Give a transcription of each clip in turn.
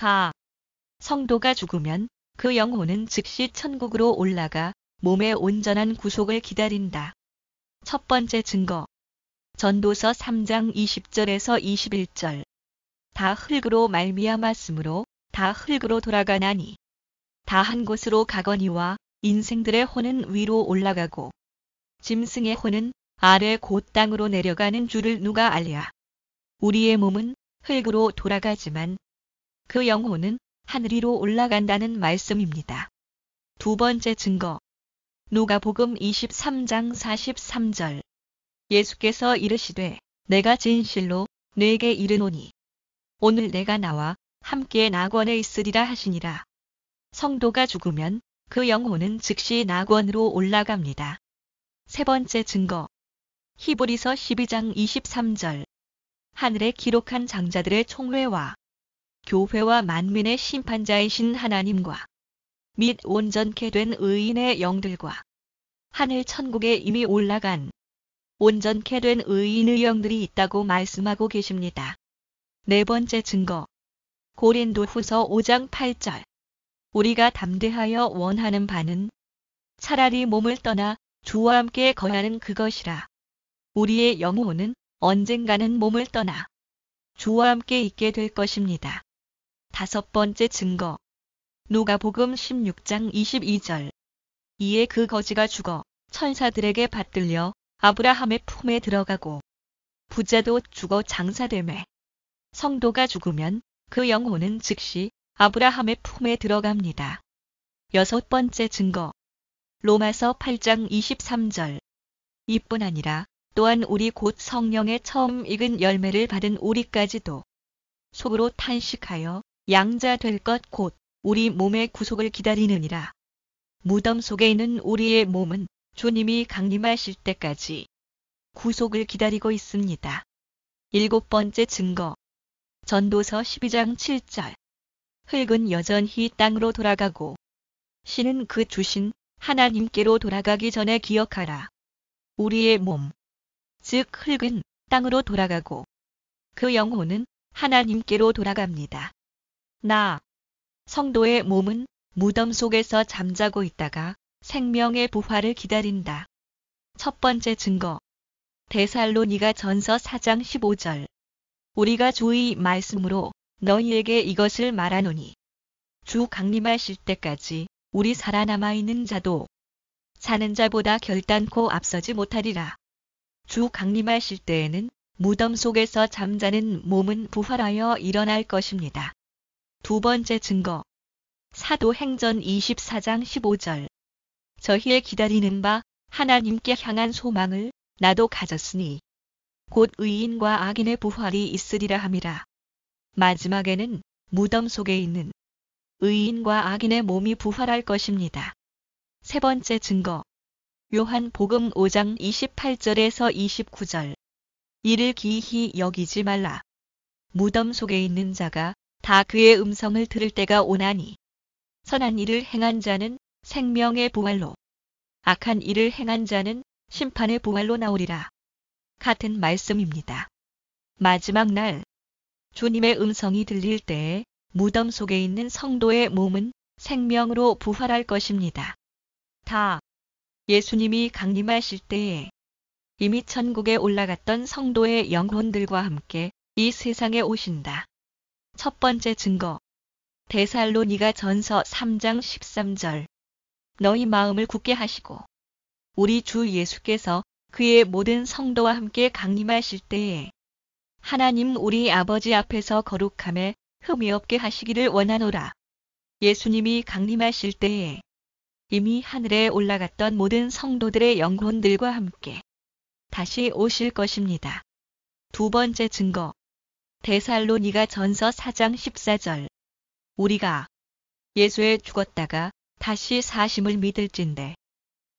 가. 성도가 죽으면 그 영혼은 즉시 천국으로 올라가 몸의 온전한 구속을 기다린다. 첫 번째 증거. 전도서 3장 20절에서 21절. 다 흙으로 말미암았으므로 다 흙으로 돌아가나니 다 한 곳으로 가거니와 인생들의 혼은 위로 올라가고 짐승의 혼은 아래 곧 땅으로 내려가는 줄을 누가 알랴. 우리의 몸은 흙으로 돌아가지만 그 영혼은 하늘 위로 올라간다는 말씀입니다. 두 번째 증거. 누가복음 23장 43절. 예수께서 이르시되 내가 진실로 네게 이르노니 오늘 내가 나와 함께 낙원에 있으리라 하시니라. 성도가 죽으면 그 영혼은 즉시 낙원으로 올라갑니다. 세 번째 증거. 히브리서 12장 23절. 하늘에 기록한 장자들의 총회와 교회와 만민의 심판자이신 하나님과 및 온전케 된 의인의 영들과 하늘 천국에 이미 올라간 온전케 된 의인의 영들이 있다고 말씀하고 계십니다. 네 번째 증거. 고린도후서 5장 8절. 우리가 담대하여 원하는 바는 차라리 몸을 떠나 주와 함께 거하는 그것이라. 우리의 영혼은 언젠가는 몸을 떠나 주와 함께 있게 될 것입니다. 다섯 번째 증거. 누가복음 16장 22절. 이에 그 거지가 죽어 천사들에게 받들려 아브라함의 품에 들어가고 부자도 죽어 장사되매 성도가 죽으면 그 영혼은 즉시 아브라함의 품에 들어갑니다. 여섯 번째 증거. 로마서 8장 23절. 이뿐 아니라 또한 우리 곧 성령의 처음 익은 열매를 받은 우리까지도 속으로 탄식하여 양자 될 것 곧 우리 몸의 구속을 기다리느니라. 무덤 속에 있는 우리의 몸은 주님이 강림하실 때까지 구속을 기다리고 있습니다. 일곱 번째 증거. 전도서 12장 7절. 흙은 여전히 땅으로 돌아가고 신은 그 주신 하나님께로 돌아가기 전에 기억하라. 우리의 몸, 즉 흙은 땅으로 돌아가고 그 영혼은 하나님께로 돌아갑니다. 성도의 몸은 무덤 속에서 잠자고 있다가 생명의 부활을 기다린다. 첫 번째 증거. 데살로니가 전서 4장 15절. 우리가 주의 말씀으로 너희에게 이것을 말하노니 주 강림하실 때까지 우리 살아남아 있는 자도 자는 자보다 결단코 앞서지 못하리라. 주 강림하실 때에는 무덤 속에서 잠자는 몸은 부활하여 일어날 것입니다. 두 번째 증거. 사도행전 24장 15절. 저희의 기다리는 바 하나님께 향한 소망을 나도 가졌으니 곧 의인과 악인의 부활이 있으리라 함이라. 마지막에는 무덤 속에 있는 의인과 악인의 몸이 부활할 것입니다. 세 번째 증거. 요한복음 5장 28절에서 29절. 이를 기이히 여기지 말라. 무덤 속에 있는 자가 다 그의 음성을 들을 때가 오나니 선한 일을 행한 자는 생명의 부활로 악한 일을 행한 자는 심판의 부활로 나오리라. 같은 말씀입니다. 마지막 날 주님의 음성이 들릴 때에 무덤 속에 있는 성도의 몸은 생명으로 부활할 것입니다. 예수님이 강림하실 때에 이미 천국에 올라갔던 성도의 영혼들과 함께 이 세상에 오신다. 첫 번째 증거. 데살로니가 전서 3장 13절. 너희 마음을 굳게 하시고 우리 주 예수께서 그의 모든 성도와 함께 강림하실 때에 하나님 우리 아버지 앞에서 거룩함에 흠이 없게 하시기를 원하노라. 예수님이 강림하실 때에 이미 하늘에 올라갔던 모든 성도들의 영혼들과 함께 다시 오실 것입니다. 두 번째 증거. 데살로니가 전서 4장 14절. 우리가 예수에 죽었다가 다시 사심을 믿을진대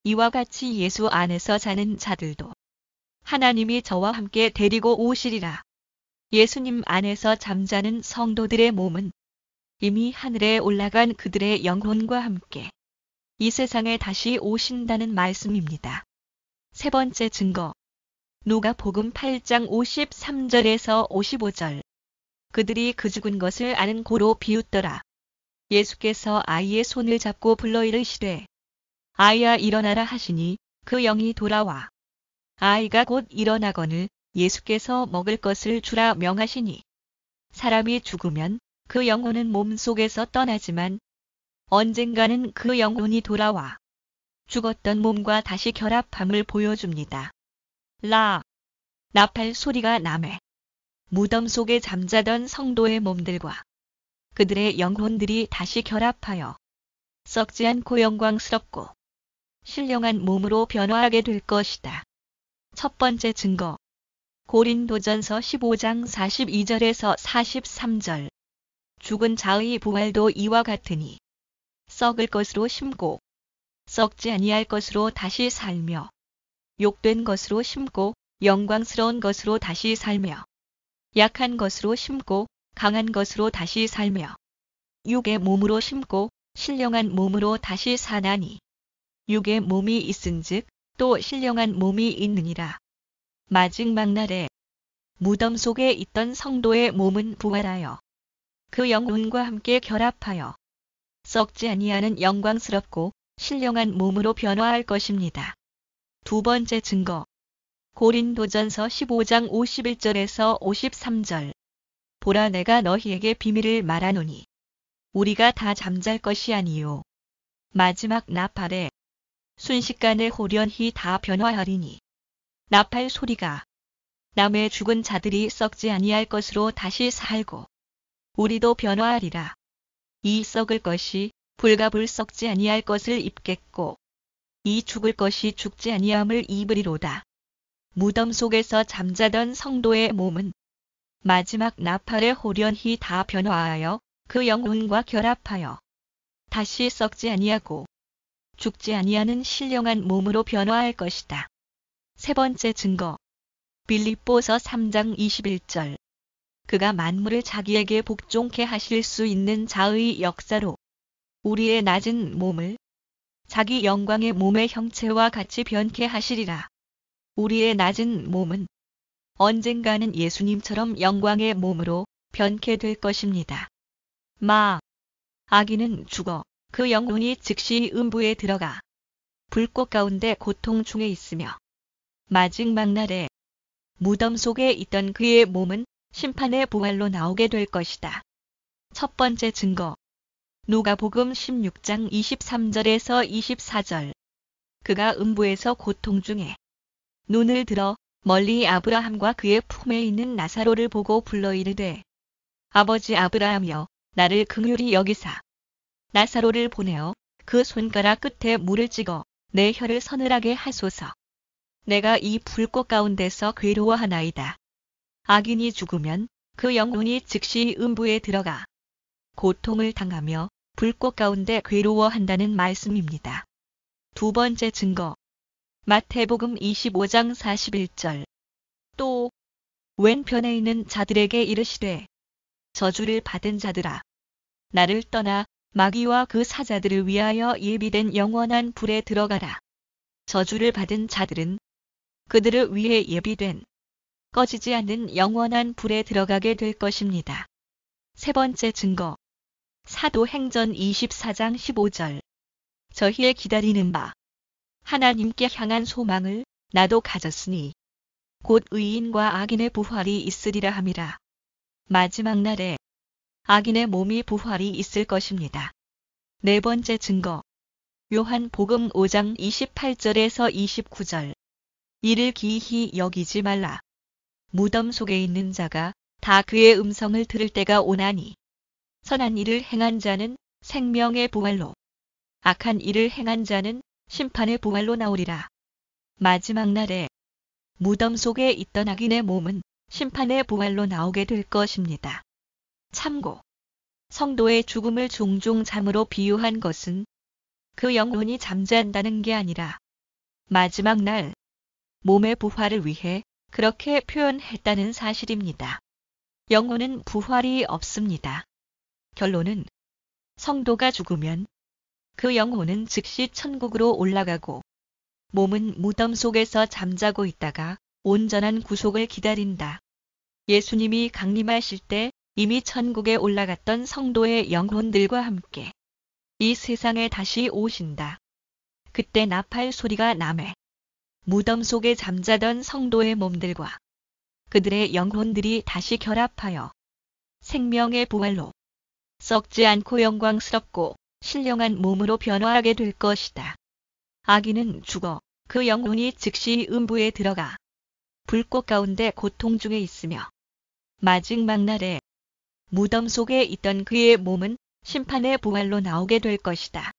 이와 같이 예수 안에서 자는 자들도 하나님이 저와 함께 데리고 오시리라. 예수님 안에서 잠자는 성도들의 몸은 이미 하늘에 올라간 그들의 영혼과 함께 이 세상에 다시 오신다는 말씀입니다. 세 번째 증거. 누가복음 8장 53절에서 55절. 그들이 그 죽은 것을 아는 고로 비웃더라. 예수께서 아이의 손을 잡고 불러 이르시되 아이야 일어나라 하시니 그 영이 돌아와 아이가 곧 일어나거늘 예수께서 먹을 것을 주라 명하시니 사람이 죽으면 그 영혼은 몸속에서 떠나지만 언젠가는 그 영혼이 돌아와 죽었던 몸과 다시 결합함을 보여줍니다. 나팔 소리가 나매 무덤 속에 잠자던 성도의 몸들과 그들의 영혼들이 다시 결합하여 썩지 않고 영광스럽고 신령한 몸으로 변화하게 될 것이다. 첫 번째 증거. 고린도전서 15장 42절에서 43절. 죽은 자의 부활도 이와 같으니 썩을 것으로 심고 썩지 아니할 것으로 다시 살며 욕된 것으로 심고 영광스러운 것으로 다시 살며 약한 것으로 심고 강한 것으로 다시 살며 육의 몸으로 심고 신령한 몸으로 다시 사나니 육의 몸이 있은즉 또 신령한 몸이 있느니라. 마지막 날에 무덤 속에 있던 성도의 몸은 부활하여 그 영혼과 함께 결합하여 썩지 아니하는 영광스럽고 신령한 몸으로 변화할 것입니다. 두 번째 증거. 고린도전서 15장 51절에서 53절. 보라 내가 너희에게 비밀을 말하노니 우리가 다 잠잘 것이 아니요 마지막 나팔에 순식간에 홀연히 다 변화하리니 나팔 소리가 남의 죽은 자들이 썩지 아니할 것으로 다시 살고 우리도 변화하리라. 이 썩을 것이 불가불 썩지 아니할 것을 입겠고 이 죽을 것이 죽지 아니함을 입으리로다. 무덤 속에서 잠자던 성도의 몸은 마지막 나팔에 홀연히 다 변화하여 그 영혼과 결합하여 다시 썩지 아니하고 죽지 아니하는 신령한 몸으로 변화할 것이다. 세 번째 증거. 빌립보서 3장 21절. 그가 만물을 자기에게 복종케 하실 수 있는 자의 역사로 우리의 낮은 몸을 자기 영광의 몸의 형체와 같이 변케 하시리라. 우리의 낮은 몸은 언젠가는 예수님처럼 영광의 몸으로 변케 될 것입니다. 아기는 죽어 그 영혼이 즉시 음부에 들어가 불꽃 가운데 고통 중에 있으며 마지막 날에 무덤 속에 있던 그의 몸은 심판의 부활로 나오게 될 것이다. 첫 번째 증거. 누가복음 16장 23절에서 24절. 그가 음부에서 고통 중에 눈을 들어 멀리 아브라함과 그의 품에 있는 나사로를 보고 불러 이르되 아버지 아브라함이여 나를 긍휼히 여기사 나사로를 보내어 그 손가락 끝에 물을 찍어 내 혀를 서늘하게 하소서. 내가 이 불꽃 가운데서 괴로워하나이다. 악인이 죽으면 그 영혼이 즉시 음부에 들어가 고통을 당하며 불꽃 가운데 괴로워한다는 말씀입니다. 두 번째 증거. 마태복음 25장 41절. 또 왼편에 있는 자들에게 이르시되 저주를 받은 자들아 나를 떠나 마귀와 그 사자들을 위하여 예비된 영원한 불에 들어가라. 저주를 받은 자들은 그들을 위해 예비된 꺼지지 않는 영원한 불에 들어가게 될 것입니다. 세 번째 증거. 사도행전 24장 15절. 저희의 기다리는 바 하나님께 향한 소망을 나도 가졌으니 곧 의인과 악인의 부활이 있으리라 함이라. 마지막 날에 악인의 몸이 부활이 있을 것입니다. 네 번째 증거. 요한복음 5장 28절에서 29절. 이를 기이히 여기지 말라. 무덤 속에 있는 자가 다 그의 음성을 들을 때가 오나니 선한 일을 행한 자는 생명의 부활로 악한 일을 행한 자는 심판의 부활로 나오리라. 마지막 날에 무덤 속에 있던 악인의 몸은 심판의 부활로 나오게 될 것입니다. 참고. 성도의 죽음을 종종 잠으로 비유한 것은 그 영혼이 잠잔다는 게 아니라 마지막 날 몸의 부활을 위해 그렇게 표현했다는 사실입니다. 영혼은 부활이 없습니다. 결론은 성도가 죽으면 그 영혼은 즉시 천국으로 올라가고 몸은 무덤 속에서 잠자고 있다가 온전한 구속을 기다린다. 예수님이 강림하실 때 이미 천국에 올라갔던 성도의 영혼들과 함께 이 세상에 다시 오신다. 그때 나팔 소리가 나매 무덤 속에 잠자던 성도의 몸들과 그들의 영혼들이 다시 결합하여 생명의 부활로 썩지 않고 영광스럽고 신령한 몸으로 변화하게 될 것이다. 아기는 죽어 그 영혼이 즉시 음부에 들어가 불꽃 가운데 고통 중에 있으며 마지막 날에 무덤 속에 있던 그의 몸은 심판의 부활로 나오게 될 것이다.